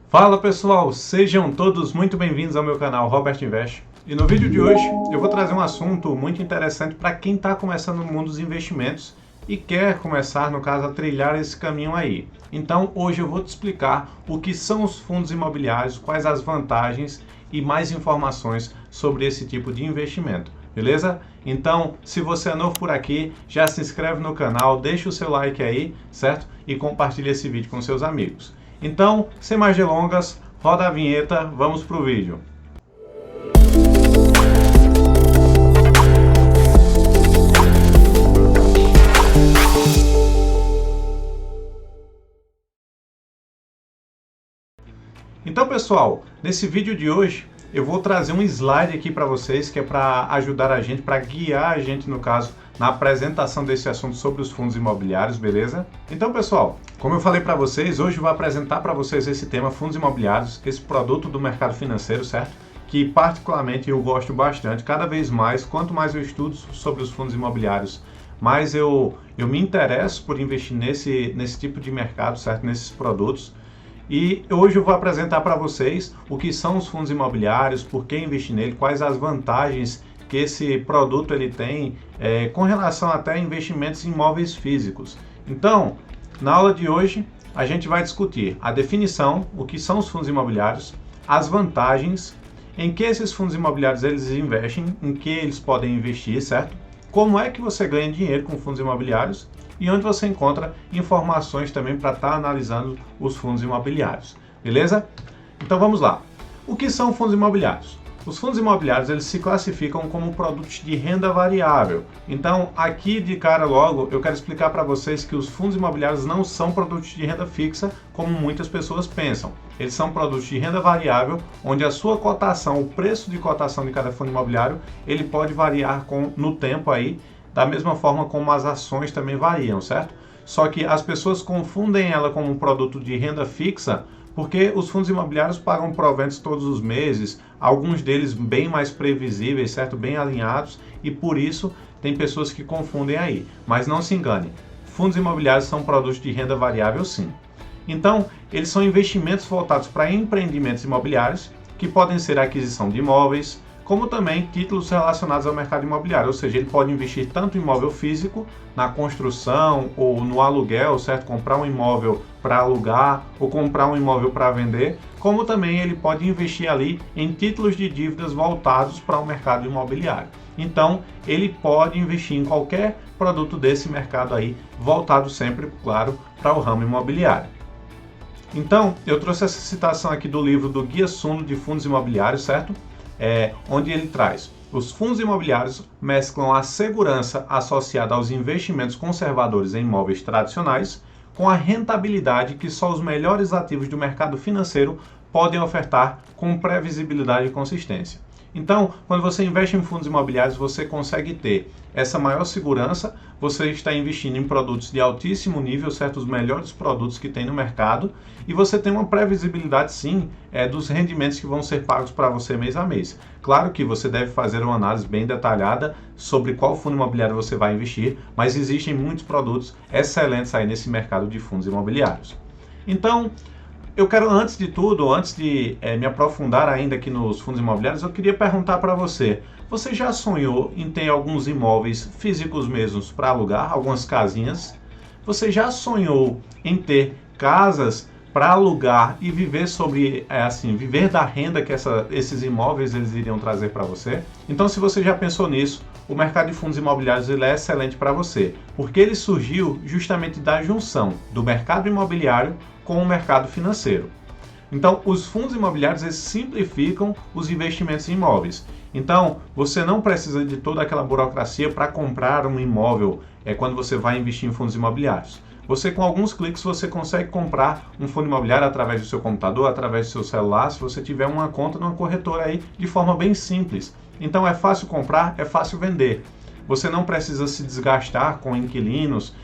Fala pessoal, sejam todos muito bem-vindos ao meu canal Robert Invest. E no vídeo de hoje eu vou trazer um assunto muito interessante para quem está começando no mundo dos investimentos e quer começar, no caso, a trilhar esse caminho aí. Então hoje eu vou te explicar o que são os fundos imobiliários, quais as vantagens e mais informações sobre esse tipo de investimento. Beleza? Então, se você é novo por aqui, já se inscreve no canal, deixa o seu like aí, certo? E compartilha esse vídeo com seus amigos. Então, sem mais delongas, roda a vinheta, vamos pro vídeo. Então, pessoal, nesse vídeo de hoje, eu vou trazer um slide aqui para vocês, que é para ajudar a gente, para guiar a gente, no caso, na apresentação desse assunto sobre os fundos imobiliários, beleza? Então, pessoal, como eu falei para vocês, hoje eu vou apresentar para vocês esse tema, fundos imobiliários, esse produto do mercado financeiro, certo? Que particularmente eu gosto bastante, cada vez mais, quanto mais eu estudo sobre os fundos imobiliários, mais eu me interesso por investir nesse tipo de mercado, certo? Nesses produtos. E hoje eu vou apresentar para vocês o que são os fundos imobiliários, por que investir nele, quais as vantagens que esse produto ele tem com relação até a investimentos em imóveis físicos. Então, na aula de hoje, a gente vai discutir a definição, o que são os fundos imobiliários, as vantagens, em que esses fundos imobiliários eles investem, em que eles podem investir, certo? Como é que você ganha dinheiro com fundos imobiliários e onde você encontra informações também para estar analisando os fundos imobiliários, beleza? Então vamos lá. O que são fundos imobiliários? Os fundos imobiliários eles se classificam como produtos de renda variável. Então aqui de cara logo eu quero explicar para vocês que os fundos imobiliários não são produtos de renda fixa como muitas pessoas pensam. Eles são produtos de renda variável, onde a sua cotação, o preço de cotação de cada fundo imobiliário, ele pode variar no tempo aí, da mesma forma como as ações também variam, certo? Só que as pessoas confundem ela com um produto de renda fixa, porque os fundos imobiliários pagam proventos todos os meses, alguns deles bem mais previsíveis, certo? Bem alinhados, e por isso tem pessoas que confundem aí. Mas não se engane, fundos imobiliários são produtos de renda variável sim. Então, eles são investimentos voltados para empreendimentos imobiliários, que podem ser a aquisição de imóveis, como também títulos relacionados ao mercado imobiliário, ou seja, ele pode investir tanto em imóvel físico, na construção ou no aluguel, certo? Comprar um imóvel para alugar ou comprar um imóvel para vender, como também ele pode investir ali em títulos de dívidas voltados para o mercado imobiliário. Então, ele pode investir em qualquer produto desse mercado aí, voltado sempre, claro, para o ramo imobiliário. Então, eu trouxe essa citação aqui do livro do Guia Suno de Fundos Imobiliários, certo? Onde ele traz: os fundos imobiliários mesclam a segurança associada aos investimentos conservadores em imóveis tradicionais com a rentabilidade que só os melhores ativos do mercado financeiro podem ofertar com previsibilidade e consistência. Então, quando você investe em fundos imobiliários, você consegue ter essa maior segurança, você está investindo em produtos de altíssimo nível, certo? Os melhores produtos que tem no mercado, e você tem uma previsibilidade, sim, dos rendimentos que vão ser pagos para você mês a mês. Claro que você deve fazer uma análise bem detalhada sobre qual fundo imobiliário você vai investir, mas existem muitos produtos excelentes aí nesse mercado de fundos imobiliários. Então, eu quero, antes de tudo, antes de me aprofundar ainda aqui nos fundos imobiliários, eu queria perguntar para você: você já sonhou em ter alguns imóveis físicos mesmos para alugar, algumas casinhas? Você já sonhou em ter casas para alugar e viver viver da renda que esses imóveis eles iriam trazer para você? Então, se você já pensou nisso, o mercado de fundos imobiliários ele é excelente para você, porque ele surgiu justamente da junção do mercado imobiliário com o mercado financeiro. Então, os fundos imobiliários eles simplificam os investimentos em imóveis. Então, você não precisa de toda aquela burocracia para comprar um imóvel quando você vai investir em fundos imobiliários. Você, com alguns cliques, você consegue comprar um fundo imobiliário através do seu computador, através do seu celular, se você tiver uma conta numa corretora aí, de forma bem simples. Então, é fácil comprar, é fácil vender. Você não precisa se desgastar com inquilinos,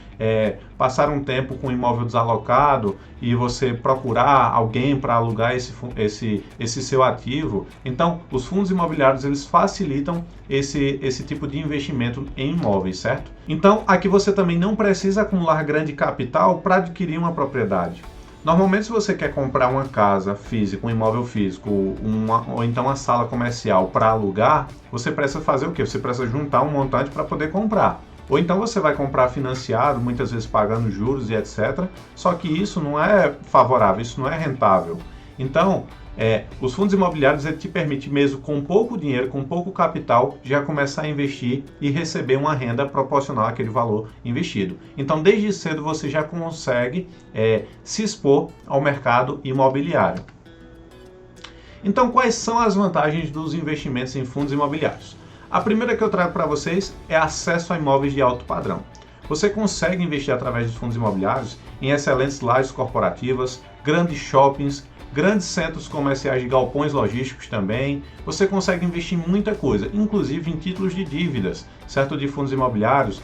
passar um tempo com o imóvel desalocado e você procurar alguém para alugar esse seu ativo. Então, os fundos imobiliários eles facilitam esse tipo de investimento em imóveis, certo? Então, aqui você também não precisa acumular grande capital para adquirir uma propriedade. Normalmente, se você quer comprar uma casa física, um imóvel físico, ou então uma sala comercial para alugar, você precisa fazer o quê? Você precisa juntar um montante para poder comprar. Ou então você vai comprar financiado, muitas vezes pagando juros e etc. Só que isso não é favorável, isso não é rentável. Então, os fundos imobiliários ele te permite mesmo com pouco dinheiro, com pouco capital, já começar a investir e receber uma renda proporcional àquele valor investido. Então, desde cedo você já consegue se expor ao mercado imobiliário. Então, quais são as vantagens dos investimentos em fundos imobiliários? A primeira que eu trago para vocês é acesso a imóveis de alto padrão. Você consegue investir através dos fundos imobiliários em excelentes lajes corporativas, grandes shoppings, grandes centros comerciais de galpões logísticos também. Você consegue investir em muita coisa, inclusive em títulos de dívidas, certo? De fundos imobiliários.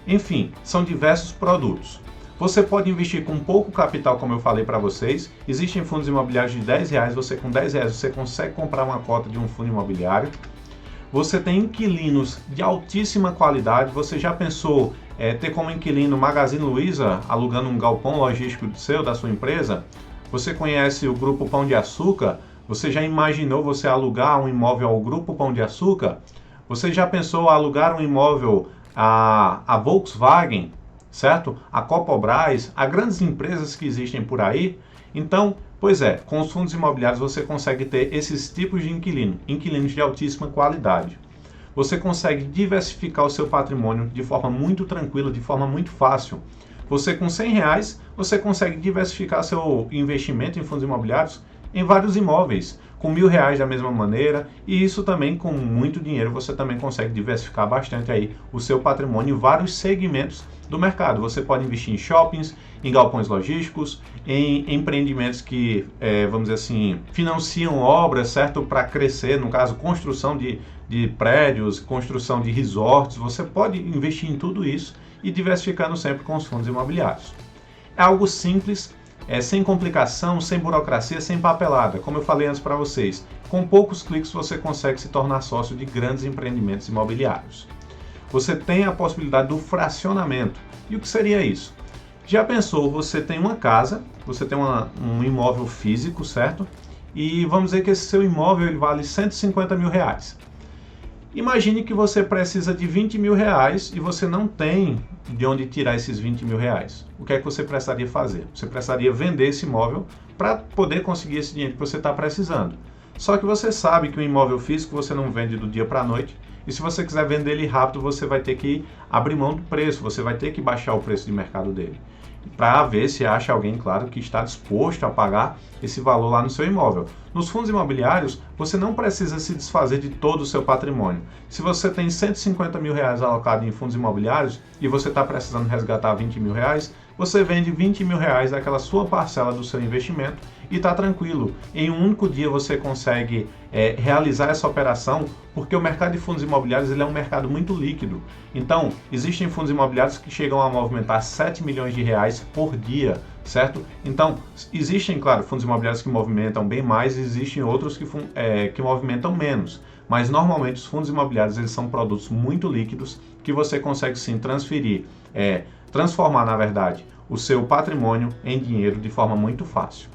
Enfim, são diversos produtos. Você pode investir com pouco capital, como eu falei para vocês. Existem fundos imobiliários de R$10, você com R$10 você consegue comprar uma cota de um fundo imobiliário. Você tem inquilinos de altíssima qualidade. Você já pensou ter como inquilino Magazine Luiza alugando um galpão logístico da sua empresa? Você conhece o Grupo Pão de Açúcar? Você já imaginou você alugar um imóvel ao Grupo Pão de Açúcar? Você já pensou alugar um imóvel à Volkswagen, certo? A Copobras, a grandes empresas que existem por aí? Então, com os fundos imobiliários você consegue ter esses tipos de inquilinos de altíssima qualidade. Você consegue diversificar o seu patrimônio de forma muito tranquila, de forma muito fácil. Você com R$100, você consegue diversificar seu investimento em fundos imobiliários em vários imóveis, com R$1.000 da mesma maneira, e isso também com muito dinheiro você também consegue diversificar bastante aí o seu patrimônio em vários segmentos do mercado. Você pode investir em shoppings, em galpões logísticos, em empreendimentos que, vamos dizer assim, financiam obras, certo? Para crescer, no caso, construção de prédios, construção de resorts. Você pode investir em tudo isso e diversificando sempre com os fundos imobiliários. É algo simples, sem complicação, sem burocracia, sem papelada. Como eu falei antes para vocês, com poucos cliques você consegue se tornar sócio de grandes empreendimentos imobiliários. Você tem a possibilidade do fracionamento. E o que seria isso? Já pensou, você tem uma casa, você tem um imóvel físico, certo? E vamos dizer que esse seu imóvel ele vale R$150 mil. Imagine que você precisa de R$20 mil e você não tem de onde tirar esses R$20 mil. O que é que você precisaria fazer? Você precisaria vender esse imóvel para poder conseguir esse dinheiro que você está precisando. Só que você sabe que um imóvel físico você não vende do dia para a noite, e se você quiser vender ele rápido, você vai ter que abrir mão do preço, você vai ter que baixar o preço de mercado dele, para ver se acha alguém, claro, que está disposto a pagar esse valor lá no seu imóvel. Nos fundos imobiliários, você não precisa se desfazer de todo o seu patrimônio. Se você tem R$150 mil alocado em fundos imobiliários e você está precisando resgatar R$20 mil, você vende R$20 mil daquela sua parcela do seu investimento e está tranquilo. Em um único dia você consegue realizar essa operação, porque o mercado de fundos imobiliários ele é um mercado muito líquido. Então, existem fundos imobiliários que chegam a movimentar R$7 milhões por dia, certo? Então, existem, claro, fundos imobiliários que movimentam bem mais e existem outros que movimentam menos. Mas, normalmente, os fundos imobiliários eles são produtos muito líquidos que você consegue, sim, transformar, na verdade, o seu patrimônio em dinheiro de forma muito fácil.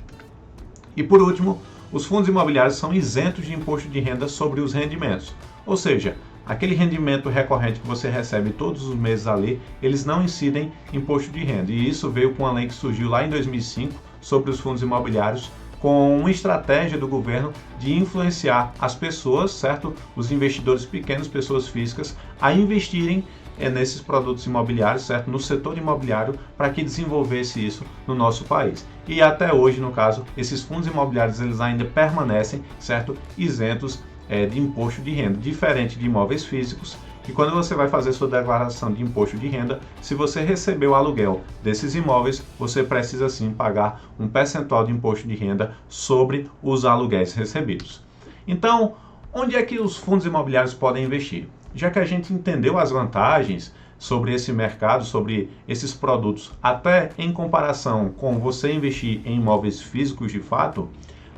E, por último, os fundos imobiliários são isentos de imposto de renda sobre os rendimentos. Ou seja, aquele rendimento recorrente que você recebe todos os meses ali, eles não incidem imposto de renda. E isso veio com uma lei que surgiu lá em 2005 sobre os fundos imobiliários, com uma estratégia do governo de influenciar as pessoas, certo? Os investidores pequenos, pessoas físicas, a investirem nesses produtos imobiliários, certo? No setor imobiliário, para que desenvolvesse isso no nosso país. E até hoje, no caso, esses fundos imobiliários eles ainda permanecem, certo? Isentos de imposto de renda, diferente de imóveis físicos, que quando você vai fazer sua declaração de imposto de renda, se você recebeu o aluguel desses imóveis, você precisa sim pagar um percentual de imposto de renda sobre os aluguéis recebidos. Então, onde é que os fundos imobiliários podem investir? Já que a gente entendeu as vantagens sobre esse mercado, sobre esses produtos, até em comparação com você investir em imóveis físicos de fato,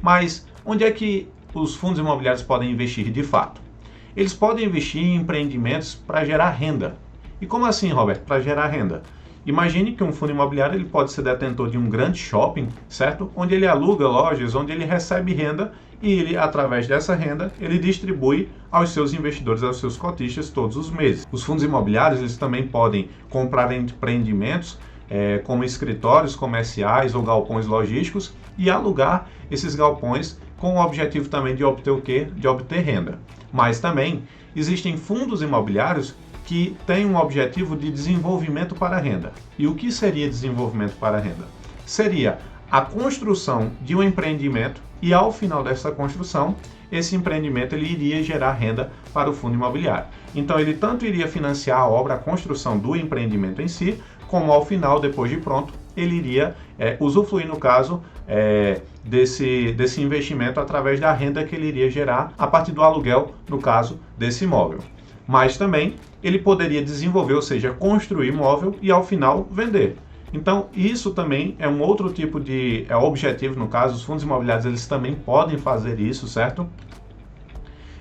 mas onde é que os fundos imobiliários podem investir de fato? Eles podem investir em empreendimentos para gerar renda. E como assim, Roberto, para gerar renda? Imagine que um fundo imobiliário ele pode ser detentor de um grande shopping, certo? Onde ele aluga lojas, onde ele recebe renda e ele, através dessa renda, ele distribui aos seus investidores, aos seus cotistas todos os meses. Os fundos imobiliários eles também podem comprar empreendimentos como escritórios comerciais ou galpões logísticos e alugar esses galpões com o objetivo também de obter o quê? De obter renda. Mas também existem fundos imobiliários que têm um objetivo de desenvolvimento para a renda. E o que seria desenvolvimento para a renda? Seria a construção de um empreendimento e ao final dessa construção, esse empreendimento ele iria gerar renda para o fundo imobiliário. Então ele tanto iria financiar a obra, a construção do empreendimento em si, como ao final, depois de pronto, ele iria usufruir, no caso, desse investimento através da renda que ele iria gerar a partir do aluguel, no caso, desse imóvel. Mas também ele poderia desenvolver, ou seja, construir imóvel e ao final vender. Então isso também é um outro tipo de objetivo, no caso, os fundos imobiliários eles também podem fazer isso, certo?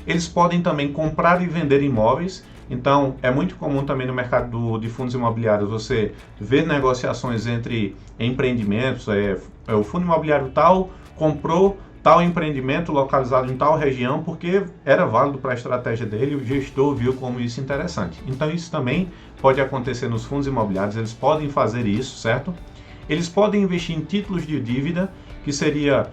Eles podem também comprar e vender imóveis. Então, é muito comum também no mercado de fundos imobiliários você ver negociações entre empreendimentos. O fundo imobiliário tal comprou tal empreendimento localizado em tal região porque era válido para a estratégia dele e o gestor viu como isso interessante. Então, isso também pode acontecer nos fundos imobiliários, eles podem fazer isso, certo? Eles podem investir em títulos de dívida, que seria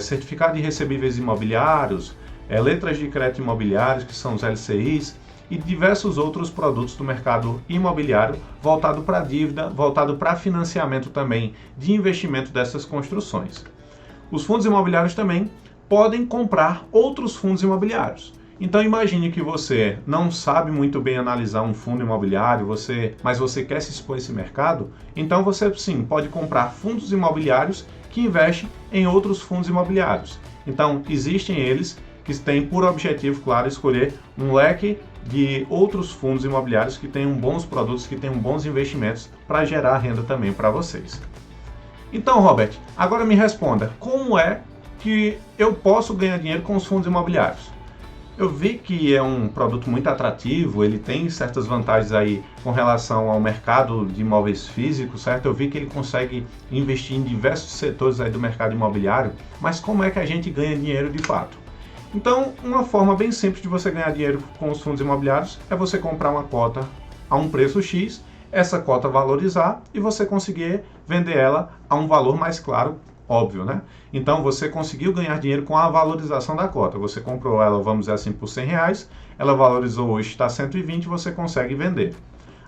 certificado de recebíveis imobiliários, letras de crédito imobiliários, que são os LCIs, e diversos outros produtos do mercado imobiliário voltado para dívida, voltado para financiamento também de investimento dessas construções. Os fundos imobiliários também podem comprar outros fundos imobiliários. Então imagine que você não sabe muito bem analisar um fundo imobiliário, mas você quer se expor a esse mercado, então você sim pode comprar fundos imobiliários que investem em outros fundos imobiliários. Então existem eles que têm por objetivo, claro, escolher um leque de outros fundos imobiliários que tenham bons produtos, que tenham bons investimentos para gerar renda também para vocês. Então, Robert, agora me responda, como é que eu posso ganhar dinheiro com os fundos imobiliários? Eu vi que é um produto muito atrativo, ele tem certas vantagens aí com relação ao mercado de imóveis físicos, certo? Eu vi que ele consegue investir em diversos setores aí do mercado imobiliário, mas como é que a gente ganha dinheiro de fato? Então, uma forma bem simples de você ganhar dinheiro com os fundos imobiliários é você comprar uma cota a um preço X, essa cota valorizar e você conseguir vender ela a um valor mais claro, óbvio, né? Então, você conseguiu ganhar dinheiro com a valorização da cota. Você comprou ela, vamos dizer assim, por R$100, ela valorizou hoje, está 120, você consegue vender.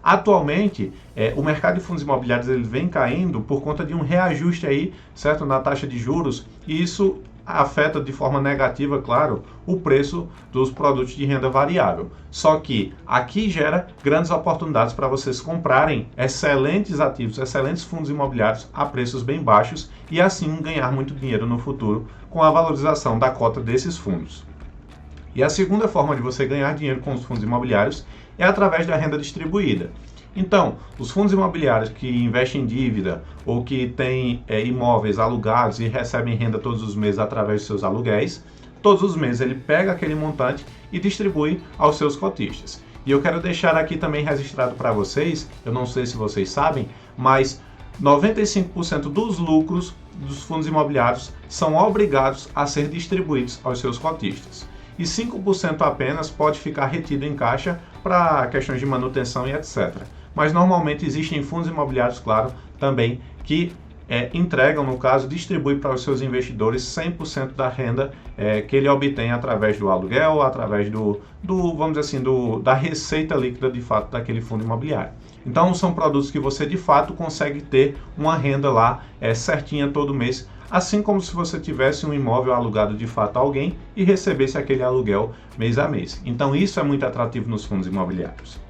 Atualmente, o mercado de fundos imobiliários ele vem caindo por conta de um reajuste aí, certo, na taxa de juros, e isso afeta de forma negativa, claro, o preço dos produtos de renda variável. Só que aqui gera grandes oportunidades para vocês comprarem excelentes ativos, excelentes fundos imobiliários a preços bem baixos e assim ganhar muito dinheiro no futuro com a valorização da cota desses fundos. E a segunda forma de você ganhar dinheiro com os fundos imobiliários é através da renda distribuída. Então, os fundos imobiliários que investem em dívida ou que têm imóveis alugados e recebem renda todos os meses através de seus aluguéis, todos os meses ele pega aquele montante e distribui aos seus cotistas. E eu quero deixar aqui também registrado para vocês, eu não sei se vocês sabem, mas 95% dos lucros dos fundos imobiliários são obrigados a ser distribuídos aos seus cotistas. E 5% apenas pode ficar retido em caixa para questões de manutenção e etc. Mas normalmente existem fundos imobiliários, claro, também que entregam, no caso, distribuem para os seus investidores 100% da renda que ele obtém através do aluguel, através vamos dizer assim, da receita líquida de fato daquele fundo imobiliário. Então são produtos que você de fato consegue ter uma renda lá certinha todo mês, assim como se você tivesse um imóvel alugado de fato a alguém e recebesse aquele aluguel mês a mês. Então isso é muito atrativo nos fundos imobiliários.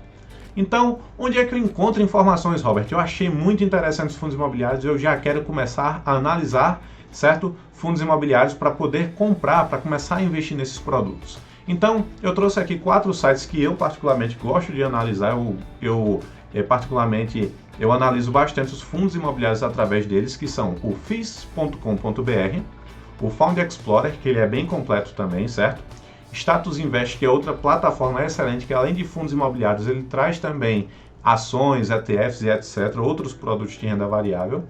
Então, onde é que eu encontro informações, Robert? Eu achei muito interessante os fundos imobiliários e eu já quero começar a analisar, certo? Fundos imobiliários para poder comprar, para começar a investir nesses produtos. Então, eu trouxe aqui 4 sites que eu particularmente gosto de analisar. Eu analiso bastante os fundos imobiliários através deles, que são o FIS.com.br, o Fund Explorer, que ele é bem completo também, certo? Status Invest, que é outra plataforma excelente, que além de fundos imobiliários, ele traz também ações, ETFs e etc., outros produtos de renda variável.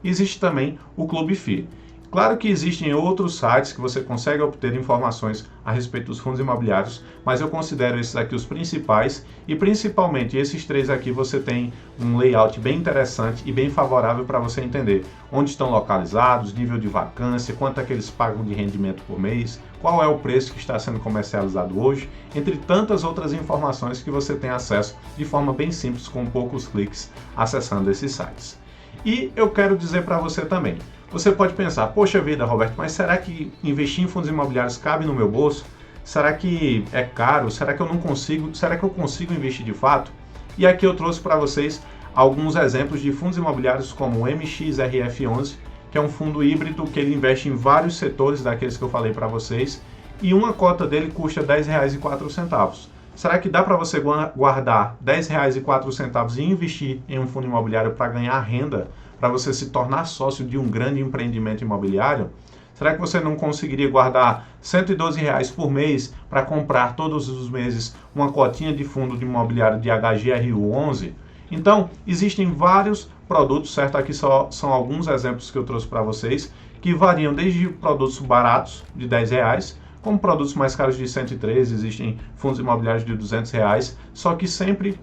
Existe também o Clube FI. Claro que existem outros sites que você consegue obter informações a respeito dos fundos imobiliários, mas eu considero esses aqui os principais e principalmente esses três aqui você tem um layout bem interessante e bem favorável para você entender onde estão localizados, nível de vacância, quanto é que eles pagam de rendimento por mês, qual é o preço que está sendo comercializado hoje, entre tantas outras informações que você tem acesso de forma bem simples com poucos cliques acessando esses sites. E eu quero dizer para você também, você pode pensar, poxa vida, Roberto, mas será que investir em fundos imobiliários cabe no meu bolso? Será que é caro? Será que eu não consigo? Será que eu consigo investir de fato? E aqui eu trouxe para vocês alguns exemplos de fundos imobiliários como o MXRF11, que é um fundo híbrido que ele investe em vários setores daqueles que eu falei para vocês, e uma cota dele custa R$ 10,04. Será que dá para você guardar R$ 10,04 e investir em um fundo imobiliário para ganhar renda, para você se tornar sócio de um grande empreendimento imobiliário? Será que você não conseguiria guardar R$ 112 por mês para comprar todos os meses uma cotinha de fundo de imobiliário de HGRU11? Então, existem vários produtos, certo? Aqui são alguns exemplos que eu trouxe para vocês, que variam desde produtos baratos de R$ 10, como produtos mais caros de 113, existem fundos imobiliários de R$ 200, só que sempre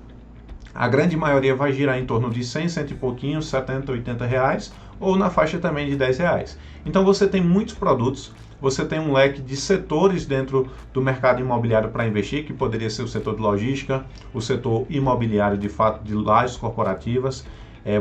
a grande maioria vai girar em torno de 100, 100 e pouquinho, 70, 80 reais, ou na faixa também de 10 reais. Então você tem muitos produtos, você tem um leque de setores dentro do mercado imobiliário para investir, que poderia ser o setor de logística, o setor imobiliário de fato de lajes corporativas,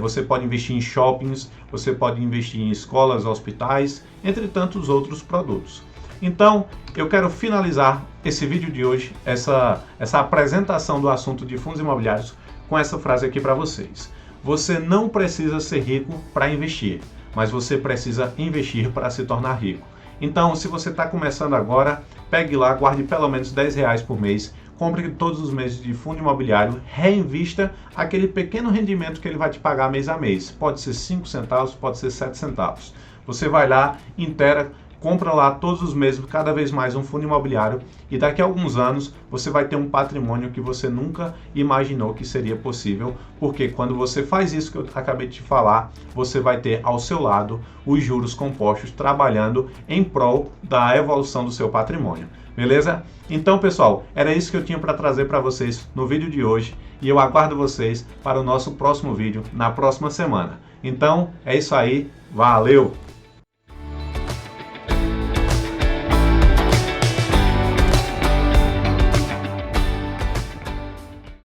você pode investir em shoppings, você pode investir em escolas, hospitais, entre tantos outros produtos. Então, eu quero finalizar esse vídeo de hoje, essa apresentação do assunto de fundos imobiliários, com essa frase aqui para vocês. Você não precisa ser rico para investir, mas você precisa investir para se tornar rico. Então, se você está começando agora, pegue lá, guarde pelo menos R$ 10 por mês, compre todos os meses de fundo imobiliário, reinvista aquele pequeno rendimento que ele vai te pagar mês a mês. Pode ser 5 centavos, pode ser 7 centavos. Você vai lá, inteira, compra lá todos os meses, cada vez mais um fundo imobiliário e daqui a alguns anos você vai ter um patrimônio que você nunca imaginou que seria possível, porque quando você faz isso que eu acabei de te falar, você vai ter ao seu lado os juros compostos trabalhando em prol da evolução do seu patrimônio. Beleza? Então, pessoal, era isso que eu tinha para trazer para vocês no vídeo de hoje e eu aguardo vocês para o nosso próximo vídeo na próxima semana. Então, é isso aí. Valeu!